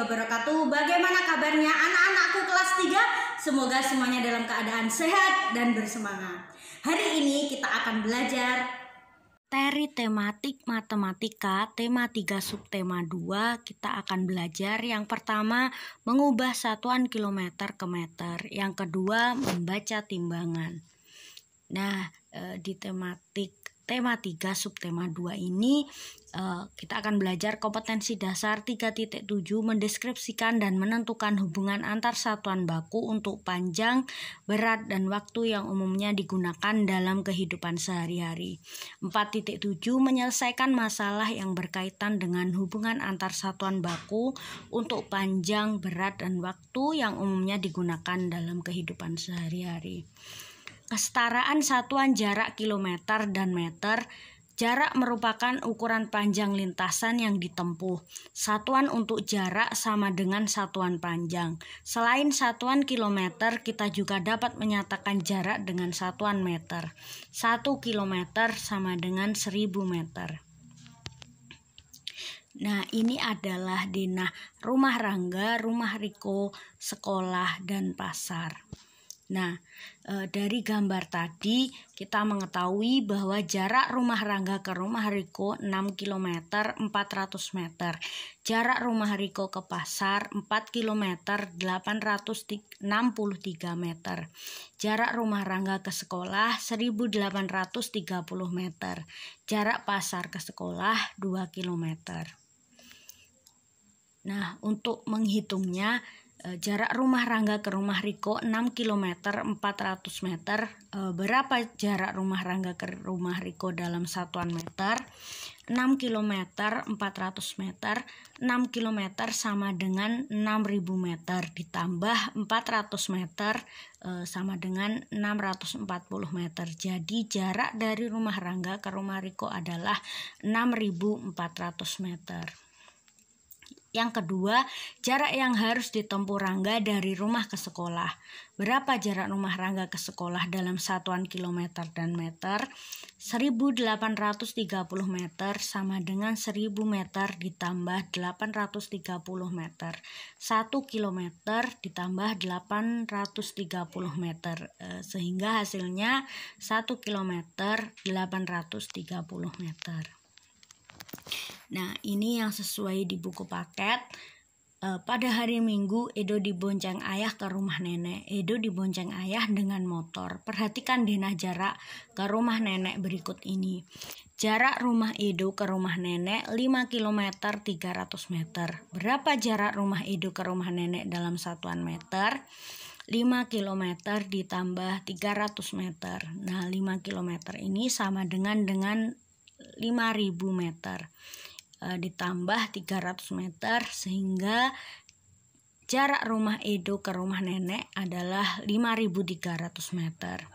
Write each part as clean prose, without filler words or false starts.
wabarakatuh. Bagaimana kabarnya anak-anakku kelas 3? Semoga semuanya dalam keadaan sehat dan bersemangat. Hari ini kita akan belajar teori tematik matematika, tema 3 subtema 2. Kita akan belajar yang pertama mengubah satuan kilometer ke meter, yang kedua membaca timbangan. Nah, di tema 3 subtema 2 ini kita akan belajar kompetensi dasar 3.7 mendeskripsikan dan menentukan hubungan antar satuan baku untuk panjang, berat, dan waktu yang umumnya digunakan dalam kehidupan sehari-hari. 4.7 menyelesaikan masalah yang berkaitan dengan hubungan antar satuan baku untuk panjang, berat, dan waktu yang umumnya digunakan dalam kehidupan sehari-hari. Kesetaraan satuan jarak kilometer dan meter. Jarak merupakan ukuran panjang lintasan yang ditempuh. Satuan untuk jarak sama dengan satuan panjang. Selain satuan kilometer, kita juga dapat menyatakan jarak dengan satuan meter. 1 kilometer sama dengan 1000 meter. Nah, ini adalah denah rumah Rangga, rumah Riko, sekolah, dan pasar. Nah, dari gambar tadi kita mengetahui bahwa jarak rumah Rangga ke rumah Riko 6 km 400 meter. Jarak rumah Riko ke pasar 4 km 863 meter. Jarak rumah Rangga ke sekolah 1830 meter. Jarak pasar ke sekolah 2 km. Nah, untuk menghitungnya, jarak rumah Rangga ke rumah Riko 6 km 400 meter. Berapa jarak rumah Rangga ke rumah Riko dalam satuan meter? 6 km 400 meter. 6 km sama dengan 6000 meter ditambah 400 meter sama dengan 640 meter. Jadi jarak dari rumah Rangga ke rumah Riko adalah 6400 meter. Yang kedua, jarak yang harus ditempuh Rangga dari rumah ke sekolah. Berapa jarak rumah Rangga ke sekolah dalam satuan kilometer dan meter? 1830 meter sama dengan 1000 meter ditambah 830 meter. 1 kilometer ditambah 830 meter. Sehingga hasilnya 1 kilometer 830 meter. Nah, ini yang sesuai di buku paket. Pada hari Minggu, Edo dibonceng ayah ke rumah nenek. Edo dibonceng ayah dengan motor. Perhatikan denah jarak ke rumah nenek berikut ini. Jarak rumah Edo ke rumah nenek 5 km 300 meter. Berapa jarak rumah Edo ke rumah nenek dalam satuan meter? 5 km ditambah 300 meter. Nah, 5 km ini sama dengan 5000 meter. Ditambah 300 meter sehingga jarak rumah Edo ke rumah nenek adalah 5300 meter.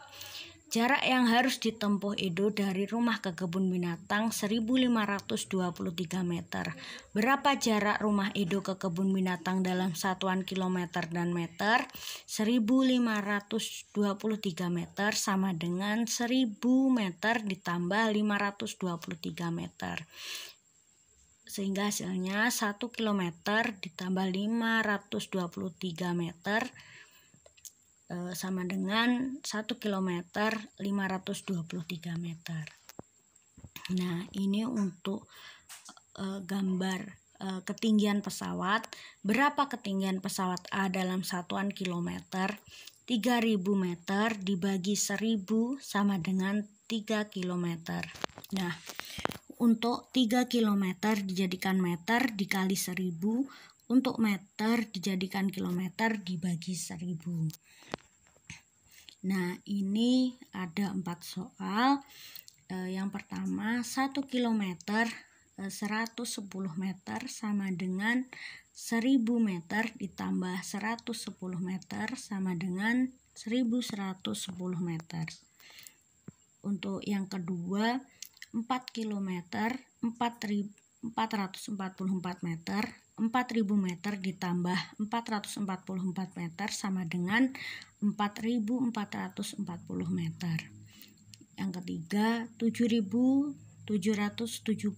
Jarak yang harus ditempuh Edo dari rumah ke kebun binatang 1523 meter. Berapa jarak rumah Edo ke kebun binatang dalam satuan kilometer dan meter? 1523 meter sama dengan 1000 meter ditambah 523 meter. Sehingga hasilnya 1 km ditambah 523 meter sama dengan 1 km 523 meter. Nah, ini untuk gambar ketinggian pesawat. Berapa ketinggian pesawat A dalam satuan kilometer? 3000 meter dibagi 1000 sama dengan 3 km. Nah, untuk 3 km dijadikan meter dikali 1000, untuk meter dijadikan kilometer dibagi 1000. Nah, ini ada 4 soal. Yang pertama, 1 km 110 meter sama dengan 1000 meter ditambah 110 meter sama dengan 1110 meter. Untuk yang kedua, 4 km 444 meter. 4000 meter ditambah 444 meter sama dengan 4440 meter. Yang ketiga, 7000 777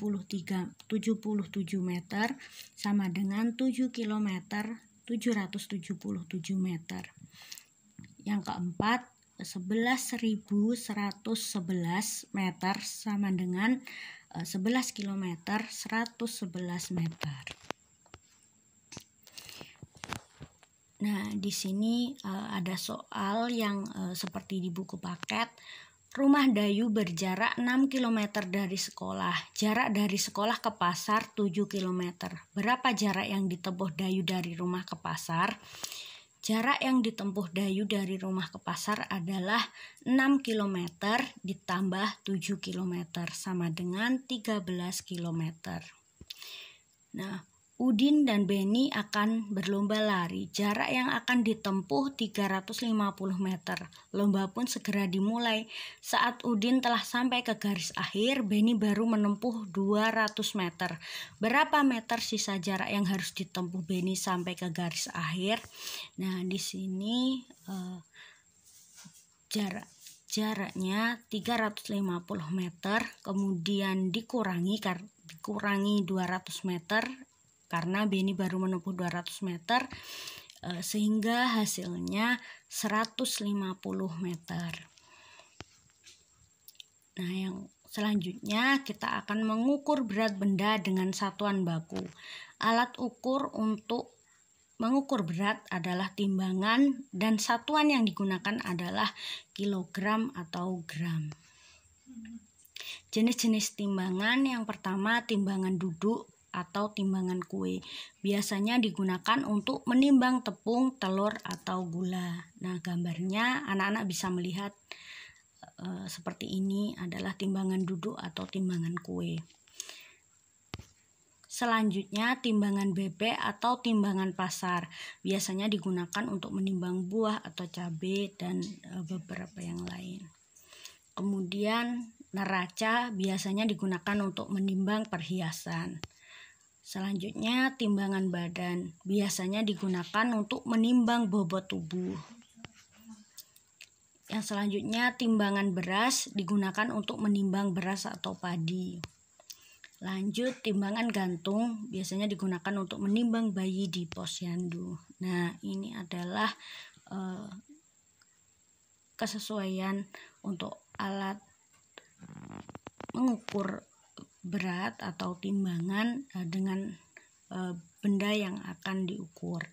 meter sama dengan 7 km 777 meter. Yang keempat, 11.111 meter sama dengan 11 km 111 meter. Nah, di sini ada soal yang seperti di buku paket. Rumah Dayu berjarak 6 km dari sekolah. Jarak dari sekolah ke pasar 7 km. Berapa jarak yang ditempuh Dayu dari rumah ke pasar? Jarak yang ditempuh Dayu dari rumah ke pasar adalah 6 km ditambah 7 km sama dengan 13 km. Nah, Udin dan Beni akan berlomba lari. Jarak yang akan ditempuh 350 meter. Lomba pun segera dimulai. Saat Udin telah sampai ke garis akhir, Beni baru menempuh 200 meter. Berapa meter sisa jarak yang harus ditempuh Beni sampai ke garis akhir? Nah, di sini jaraknya 350 meter, kemudian dikurangi 200 meter karena Beni baru menempuh 200 meter, sehingga hasilnya 150 meter. Nah, yang selanjutnya kita akan mengukur berat benda dengan satuan baku. Alat ukur untuk mengukur berat adalah timbangan dan satuan yang digunakan adalah kilogram atau gram. Jenis-jenis timbangan, yang pertama timbangan duduk atau timbangan kue. Biasanya digunakan untuk menimbang tepung, telur, atau gula. Nah, gambarnya anak-anak bisa melihat seperti ini adalah timbangan duduk atau timbangan kue. Selanjutnya timbangan bebek atau timbangan pasar. Biasanya digunakan untuk menimbang buah atau cabai dan beberapa yang lain. Kemudian neraca biasanya digunakan untuk menimbang perhiasan. Selanjutnya timbangan badan biasanya digunakan untuk menimbang bobot tubuh. Yang selanjutnya timbangan beras digunakan untuk menimbang beras atau padi. Lanjut, timbangan gantung biasanya digunakan untuk menimbang bayi di posyandu. Nah, ini adalah kesesuaian untuk alat mengukur berat atau timbangan dengan benda yang akan diukur.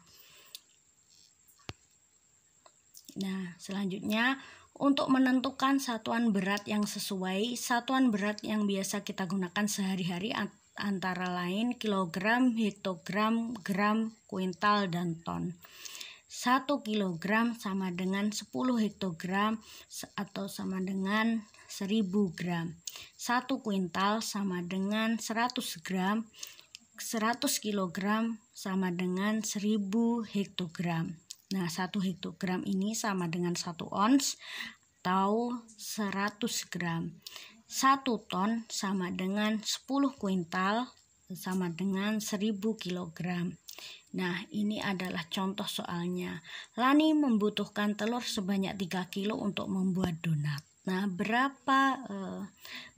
Nah, selanjutnya untuk menentukan satuan berat yang sesuai, satuan berat yang biasa kita gunakan sehari-hari antara lain kilogram, hektogram, gram, kuintal, dan ton. 1 kilogram sama dengan 10 hektogram atau sama dengan 1000 gram. 1 kuintal sama dengan 100 gram. 100 kilogram sama dengan 1000 hektogram. Nah, 1 hektogram ini sama dengan 1 ons atau 100 gram. 1 ton sama dengan 10 kuintal sama dengan 1000 kilogram. Nah, ini adalah contoh soalnya. Lani membutuhkan telur sebanyak 3 kilo untuk membuat donat. Nah,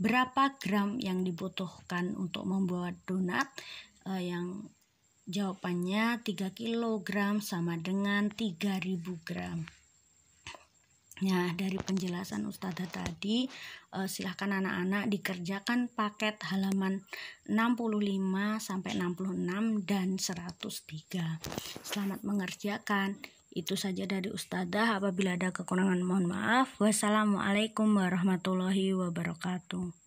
berapa gram yang dibutuhkan untuk membuat donat? Yang jawabannya 3 kg sama dengan 3000 gram. Nah, dari penjelasan Ustazah tadi, silahkan anak-anak dikerjakan paket halaman 65 sampai 66 dan 103. Selamat mengerjakan. Itu saja dari Ustazah. Apabila ada kekurangan mohon maaf. Wassalamualaikum warahmatullahi wabarakatuh.